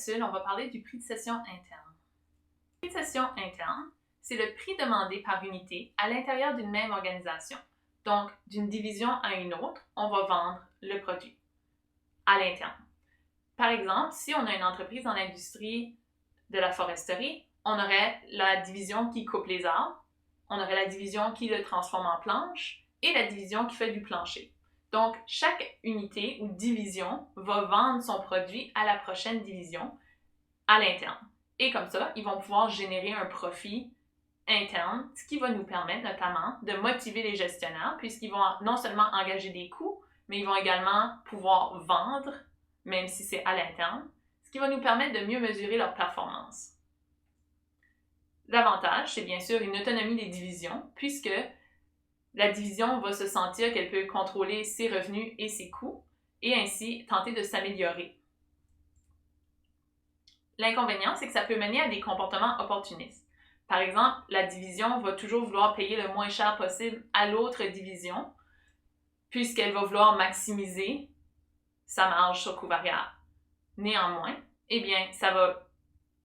capsule, on va parler du prix de cession interne. Le prix de cession interne, c'est le prix demandé par unité à l'intérieur d'une même organisation. Donc, d'une division à une autre, on va vendre le produit à l'interne. Par exemple, si on a une entreprise dans l'industrie de la foresterie, on aurait la division qui coupe les arbres, on aurait la division qui le transforme en planche et la division qui fait du plancher. Donc, chaque unité ou division va vendre son produit à la prochaine division à l'interne. Et comme ça, ils vont pouvoir générer un profit interne, ce qui va nous permettre notamment de motiver les gestionnaires puisqu'ils vont non seulement engager des coûts, mais ils vont également pouvoir vendre, même si c'est à l'interne, ce qui va nous permettre de mieux mesurer leur performance. L'avantage, c'est bien sûr une autonomie des divisions, puisque la division va se sentir qu'elle peut contrôler ses revenus et ses coûts, et ainsi tenter de s'améliorer. L'inconvénient, c'est que ça peut mener à des comportements opportunistes. Par exemple, la division va toujours vouloir payer le moins cher possible à l'autre division, puisqu'elle va vouloir maximiser sa marge sur coût variable. Néanmoins, eh bien,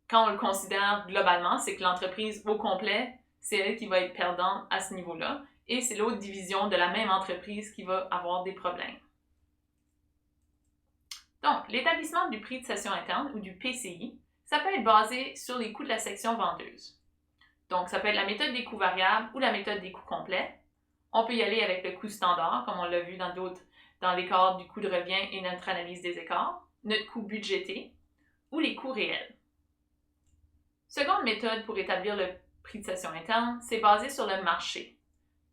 quand on le considère globalement, c'est que l'entreprise au complet, c'est elle qui va être perdante à ce niveau-là, et c'est l'autre division de la même entreprise qui va avoir des problèmes. Donc, l'établissement du prix de cession interne, ou du PCI, ça peut être basé sur les coûts de la section vendeuse. Donc, ça peut être la méthode des coûts variables ou la méthode des coûts complets. On peut y aller avec le coût standard, comme on l'a vu dans l'écart du coût de revient et notre analyse des écarts, notre coût budgété ou les coûts réels. Seconde méthode pour établir le prix de cession interne, c'est basé sur le marché.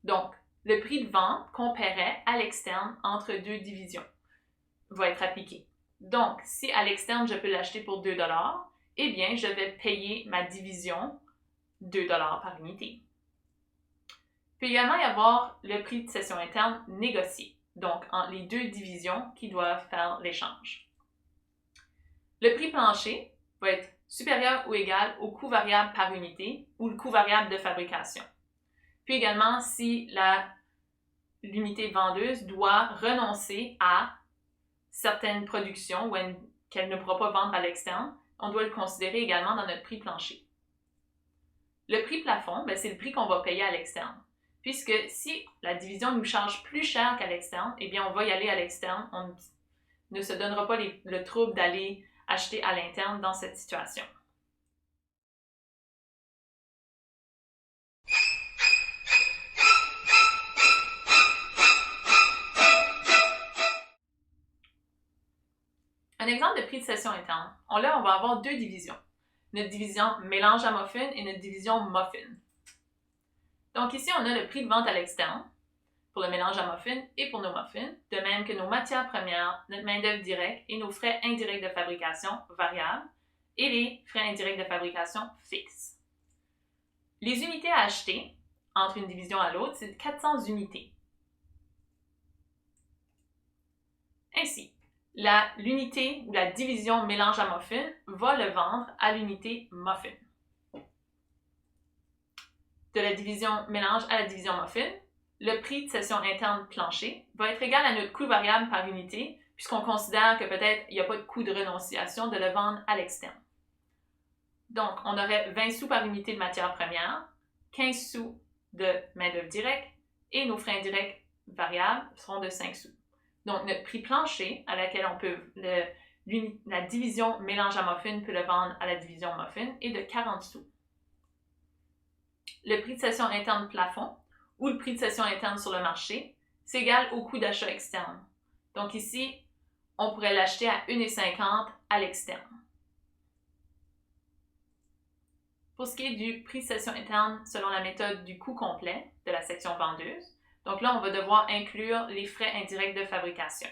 Donc, le prix de vente comparé à l'externe entre deux divisions va être appliqué. Donc, si à l'externe, je peux l'acheter pour 2 $, eh bien, je vais payer ma division 2 $ par unité. Il peut également y avoir le prix de cession interne négocié, donc entre les deux divisions qui doivent faire l'échange. Le prix plancher va être supérieur ou égal au coût variable par unité ou le coût variable de fabrication. Puis également, si l'unité vendeuse doit renoncer à certaines productions ou qu'elle ne pourra pas vendre à l'externe, on doit le considérer également dans notre prix plancher. Le prix plafond, c'est le prix qu'on va payer à l'externe. Puisque si la division nous charge plus cher qu'à l'externe, eh bien on va y aller à l'externe. On ne se donnera pas le trouble d'aller acheter à l'interne dans cette situation. Un exemple de prix de cession interne. Là, on va avoir deux divisions. Notre division mélange à muffins et notre division muffin. Donc ici, on a le prix de vente à l'externe pour le mélange à muffins et pour nos muffins, de même que nos matières premières, notre main-d'œuvre directe et nos frais indirects de fabrication variables et les frais indirects de fabrication fixes. Les unités à acheter entre une division à l'autre, c'est 400 unités. Ainsi, l'unité ou la division mélange à muffin va le vendre à l'unité muffin. De la division mélange à la division muffin, le prix de cession interne plancher va être égal à notre coût variable par unité, puisqu'on considère que peut-être il n'y a pas de coût de renonciation de le vendre à l'externe. Donc, on aurait 20 sous par unité de matière première, 15 sous de main-d'œuvre directe, et nos frais indirects variables seront de 5 sous. Donc, notre prix plancher, à laquelle on peut la division mélange à muffin peut le vendre à la division muffin, est de 40 sous. Le prix de cession interne plafond, ou le prix de cession interne sur le marché, c'est égal au coût d'achat externe. Donc ici, on pourrait l'acheter à 1,50 à l'externe. Pour ce qui est du prix de cession interne selon la méthode du coût complet de la section vendeuse, donc là, on va devoir inclure les frais indirects de fabrication.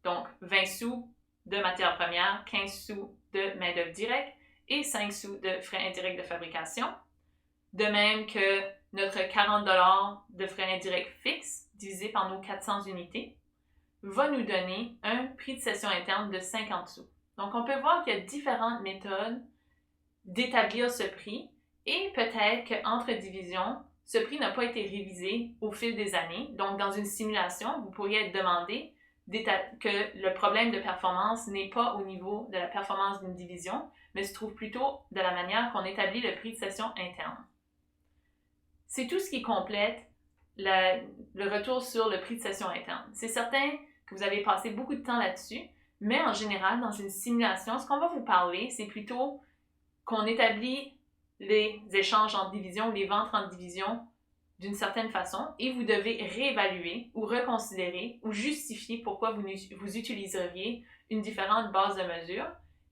Donc, 20 sous de matières premières, 15 sous de main-d'œuvre directe et 5 sous de frais indirects de fabrication. De même que notre 40 $ de frais indirects fixes divisé par nos 400 unités va nous donner un prix de cession interne de 50 sous. Donc, on peut voir qu'il y a différentes méthodes d'établir ce prix et peut-être qu'entre divisions, ce prix n'a pas été révisé au fil des années. Donc, dans une simulation, vous pourriez être demandé que le problème de performance n'est pas au niveau de la performance d'une division, mais se trouve plutôt de la manière qu'on établit le prix de session interne. C'est tout ce qui complète le retour sur le prix de session interne. C'est certain que vous avez passé beaucoup de temps là-dessus, mais en général, dans une simulation, ce qu'on va vous parler, c'est plutôt qu'on établit les échanges entre divisions ou les ventes entre divisions d'une certaine façon et vous devez réévaluer ou reconsidérer ou justifier pourquoi vous utiliseriez une différente base de mesure.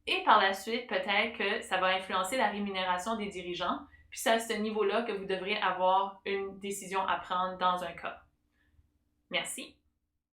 Et par la suite, peut-être que ça va influencer la rémunération des dirigeants, puis c'est à ce niveau-là que vous devrez avoir une décision à prendre dans un cas. Merci.